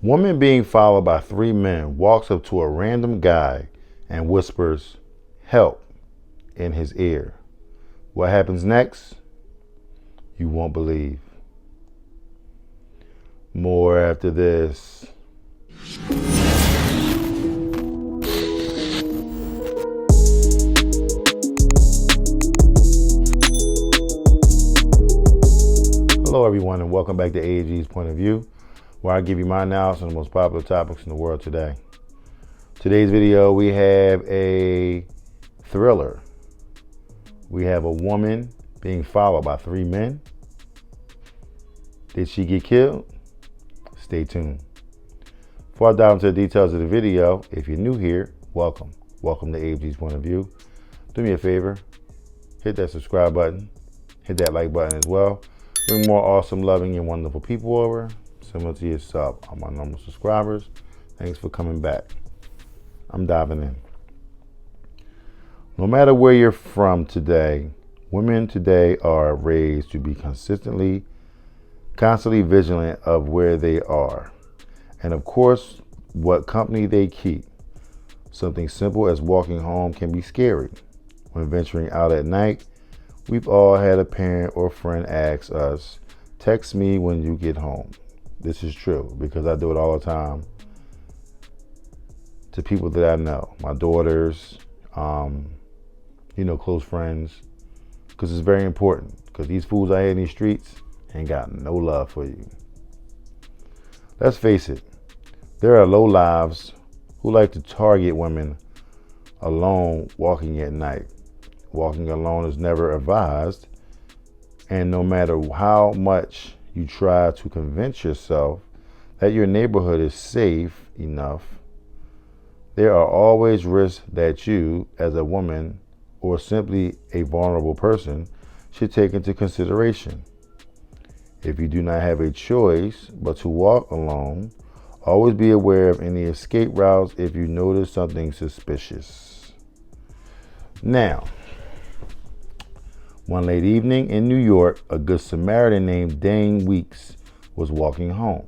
Woman being followed by three men walks up to a random guy and whispers, "Help," in his ear. What happens next? You won't believe. More after this. Hello everyone and welcome back to AG's Point of View, where I give you my analysis on the most popular topics in the world today. Today's video, we have a thriller. We have a woman being followed by three men. Did she get killed? Stay tuned. Before I dive into the details of the video, if you're new here, welcome. Welcome to AG's Point of View. Do me a favor, hit that subscribe button, hit that like button as well. Bring more awesome, loving, and wonderful people over, similar to yourself. I'm my normal subscribers. Thanks for coming back. I'm diving in. No matter where you're from today, women today are raised to be constantly vigilant of where they are, and of course, what company they keep. Something simple as walking home can be scary. When venturing out at night, we've all had a parent or friend ask us, "Text me when you get home." This is true because I do it all the time to people that I know, my daughters, close friends, because it's very important. Because these fools out here in these streets ain't got no love for you. Let's face it, there are low lives who like to target women alone walking at night. Walking alone is never advised, and no matter how much you try to convince yourself that your neighborhood is safe enough, there are always risks that you, as a woman or simply a vulnerable person, should take into consideration. If you do not have a choice but to walk alone, always be aware of any escape routes if you notice something suspicious. Now, one late evening in New York, a good Samaritan named Dane Weeks was walking home.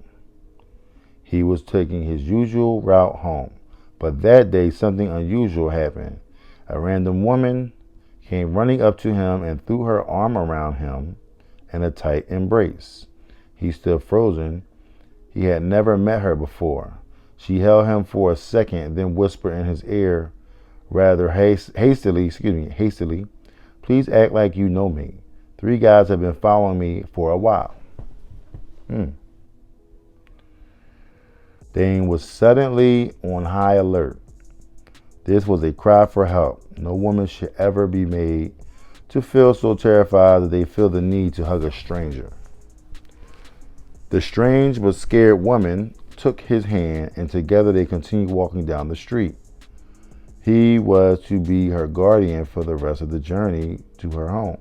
He was taking his usual route home, but that day something unusual happened. A random woman came running up to him and threw her arm around him in a tight embrace. He stood frozen. He had never met her before. She held him for a second, then whispered in his ear rather hastily, "Please act like you know me. 3 guys have been following me for a while." Dane was suddenly on high alert. This was a cry for help. No woman should ever be made to feel so terrified that they feel the need to hug a stranger. The strange but scared woman took his hand, and together they continued walking down the street. He was to be her guardian for the rest of the journey to her home,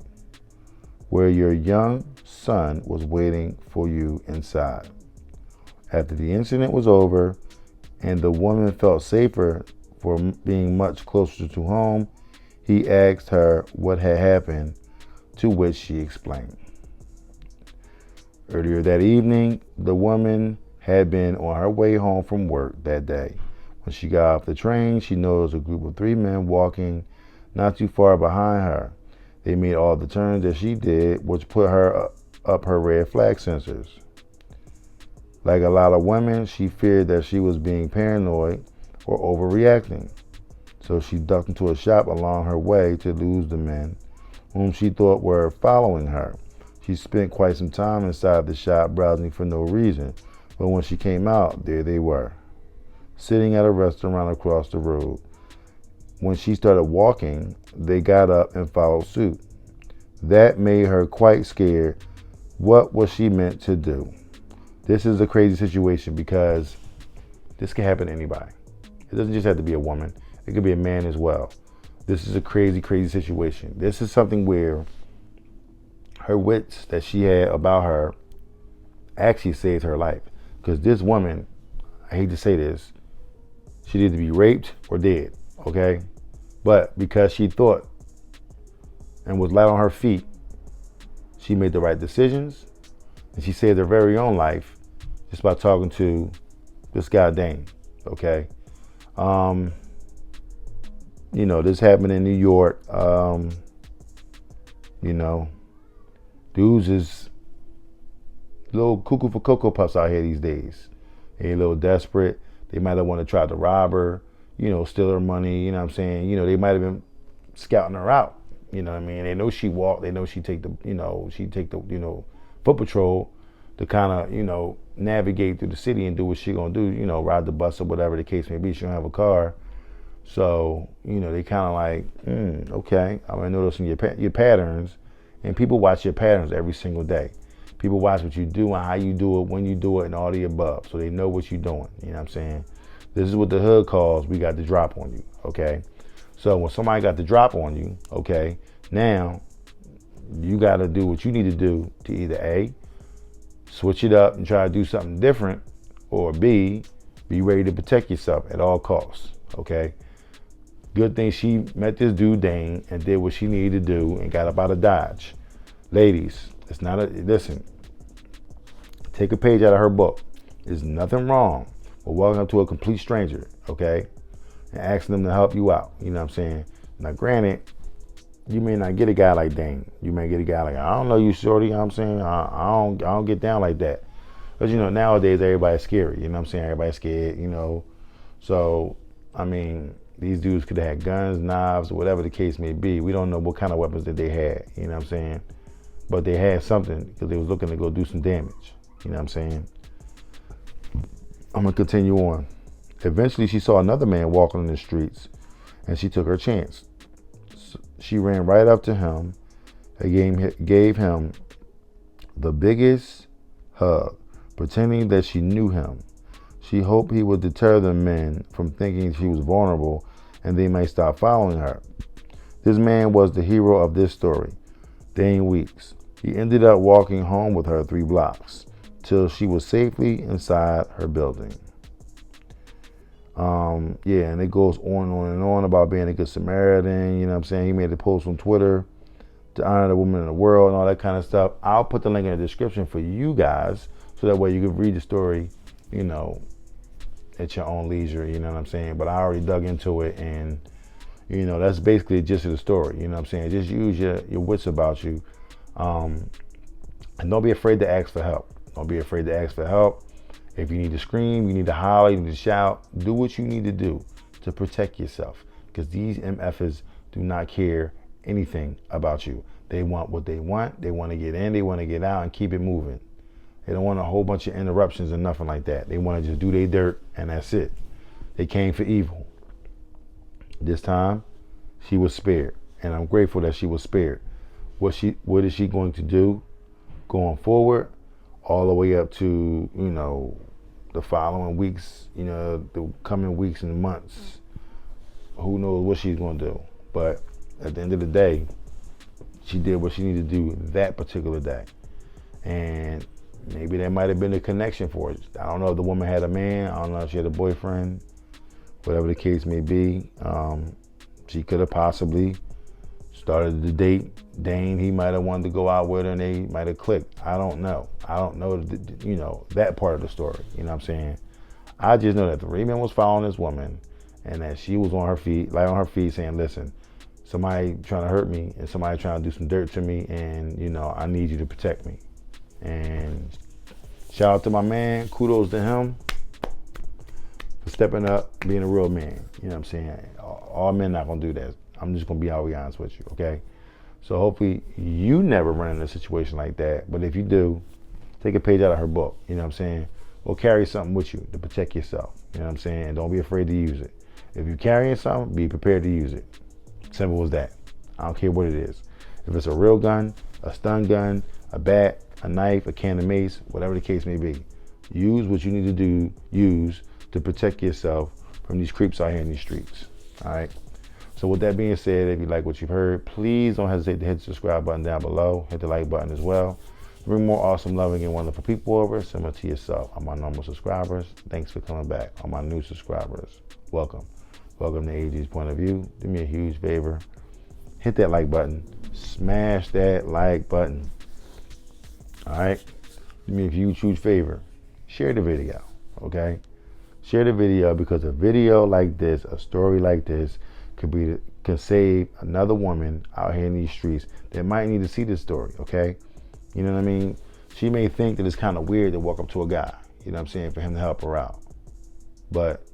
where your young son was waiting for you inside. After the incident was over and the woman felt safer for being much closer to home, he asked her what had happened, to which she explained. Earlier that evening, the woman had been on her way home from work that day. When she got off the train, she noticed a group of 3 men walking not too far behind her. They made all the turns that she did, which put her up her red flag sensors. Like a lot of women, she feared that she was being paranoid or overreacting. So she ducked into a shop along her way to lose the men whom she thought were following her. She spent quite some time inside the shop browsing for no reason, but when she came out, there they were, sitting at a restaurant across the road. When she started walking, they got up and followed suit. That made her quite scared. What was she meant to do? This is a crazy situation because this can happen to anybody. It doesn't just have to be a woman. It could be a man as well. This is a crazy, crazy situation. This is something where her wits that she had about her actually saved her life. Because this woman, I hate to say this, she'd either be raped or dead, okay? But because she thought and was light on her feet, she made the right decisions, and she saved her very own life just by talking to This guy Dane, okay? Um, this happened in New York. You know, dudes is a little cuckoo for Cocoa Puffs out here these days. They a little desperate. They might have want to try to rob her, steal her money, you know what I'm saying? They might have been scouting her out. You know what I mean? They know she walked, they know she take the, foot patrol to kind of, navigate through the city and do what she gonna do, ride the bus or whatever the case may be. She don't have a car. So, they kind of like, okay, I'm gonna notice your patterns, and people watch your patterns every single day. People watch what you do and how you do it, when you do it, and all the above. So they know what you're doing. You know what I'm saying? This is what the hood calls, we got the drop on you, okay? So when somebody got the drop on you, okay, now you got to do what you need to do to either A, switch it up and try to do something different, or B, be ready to protect yourself at all costs, okay? Good thing she met this dude, Dane, and did what she needed to do and got up out of Dodge. Ladies, listen, take a page out of her book. There's nothing wrong with walking up to a complete stranger, okay, and asking them to help you out. You know what I'm saying? Now, granted, you may not get a guy like Dane. You may get a guy like, I don't know you, shorty. You know what I'm saying? I don't get down like that. But, nowadays, everybody's scary. You know what I'm saying? Everybody's scared, So, I mean, these dudes could have had guns, knives, or whatever the case may be. We don't know what kind of weapons that they had. You know what I'm saying? But they had something because they was looking to go do some damage. You know what I'm saying? I'm going to continue on. Eventually, she saw another man walking in the streets, and she took her chance. She ran right up to him and gave him the biggest hug, pretending that she knew him. She hoped he would deter the men from thinking she was vulnerable and they might stop following her. This man was the hero of this story, Dane Weeks. He ended up walking home with her 3 blocks till she was safely inside her building. And it goes on and on about being a good Samaritan. You know what I'm saying? He made a post on Twitter to honor the woman in the world and all that kind of stuff. I'll put the link in the description for you guys so that way you can read the story, at your own leisure. You know what I'm saying? But I already dug into it, and, that's basically the gist of the story. You know what I'm saying? Just use your wits about you. And don't be afraid to ask for help. Don't be afraid to ask for help. If you need to scream, you need to holler, you need to shout, do what you need to do to protect yourself. Because these MFers do not care anything about you. They want what they want. They want to get in, they want to get out and keep it moving. They don't want a whole bunch of interruptions and nothing like that. They want to just do their dirt and that's it. They came for evil. This time, she was spared. And I'm grateful that she was spared. What is she going to do going forward? All the way up to, the following weeks, the coming weeks and months. Who knows what she's going to do. But at the end of the day, she did what she needed to do that particular day. And maybe that might have been a connection for it. I don't know if the woman had a man. I don't know if she had a boyfriend. Whatever the case may be. She could have possibly started the date. Dane, he might have wanted to go out with her and they might have clicked. I don't know. I don't know, that part of the story. You know what I'm saying? I just know that 3 men was following this woman and that she was on her feet saying, listen, somebody trying to hurt me and somebody trying to do some dirt to me and, I need you to protect me. And shout out to my man. Kudos to him for stepping up, being a real man. You know what I'm saying? All men not going to do that. I'm just going to be always honest with you, okay? So hopefully you never run into a situation like that. But if you do, take a page out of her book. You know what I'm saying? Or carry something with you to protect yourself. You know what I'm saying? And don't be afraid to use it. If you're carrying something, be prepared to use it. Simple as that. I don't care what it is. If it's a real gun, a stun gun, a bat, a knife, a can of mace, whatever the case may be, use what you need to use to protect yourself from these creeps out here in these streets. All right? So with that being said, if you like what you've heard, please don't hesitate to hit the subscribe button down below. Hit the like button as well. Bring more awesome, loving, and wonderful people over, similar to yourself. All my normal subscribers, thanks for coming back. All my new subscribers, welcome. Welcome to AG's Point of View. Do me a huge favor. Hit that like button. Smash that like button. All right? Do me a huge favor. Share the video, okay? Share the video, because a video like this, a story like this, can save another woman out here in these streets that might need to see this story, okay? You know what I mean? She may think that it's kind of weird to walk up to a guy, you know what I'm saying, for him to help her out. But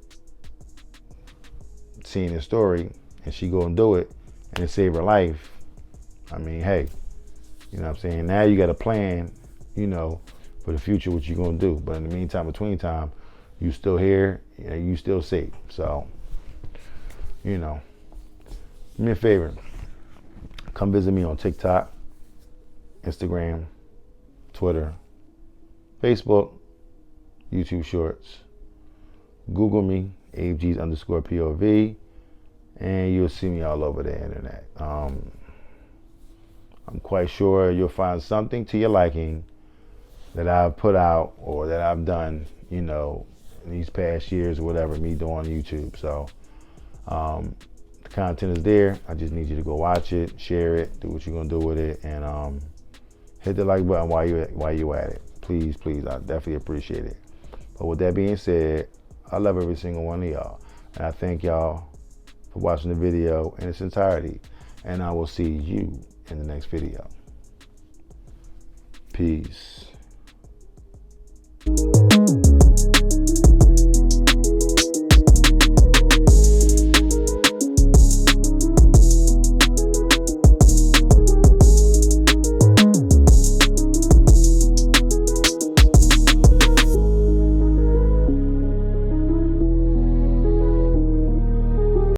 seeing this story and she go and do it and it save her life, I mean, hey, you know what I'm saying? Now you got a plan, you know, for the future, what you gonna do. But in the meantime, between time, you still here, you still safe. So, you know, do me a favor. Come visit me on TikTok, Instagram, Twitter, Facebook, YouTube Shorts. Google me, AbeG's_POV, and you'll see me all over the internet. I'm quite sure you'll find something to your liking that I've put out or that I've done, you know, in these past years or whatever, me doing YouTube. So the content is there. I just need you to go watch it, share it, do what you're gonna do with it, and hit the like button while you at it. Please, please, I definitely appreciate it. But with that being said, I love every single one of y'all, and I thank y'all for watching the video in its entirety, and I will see you in the next video. Peace.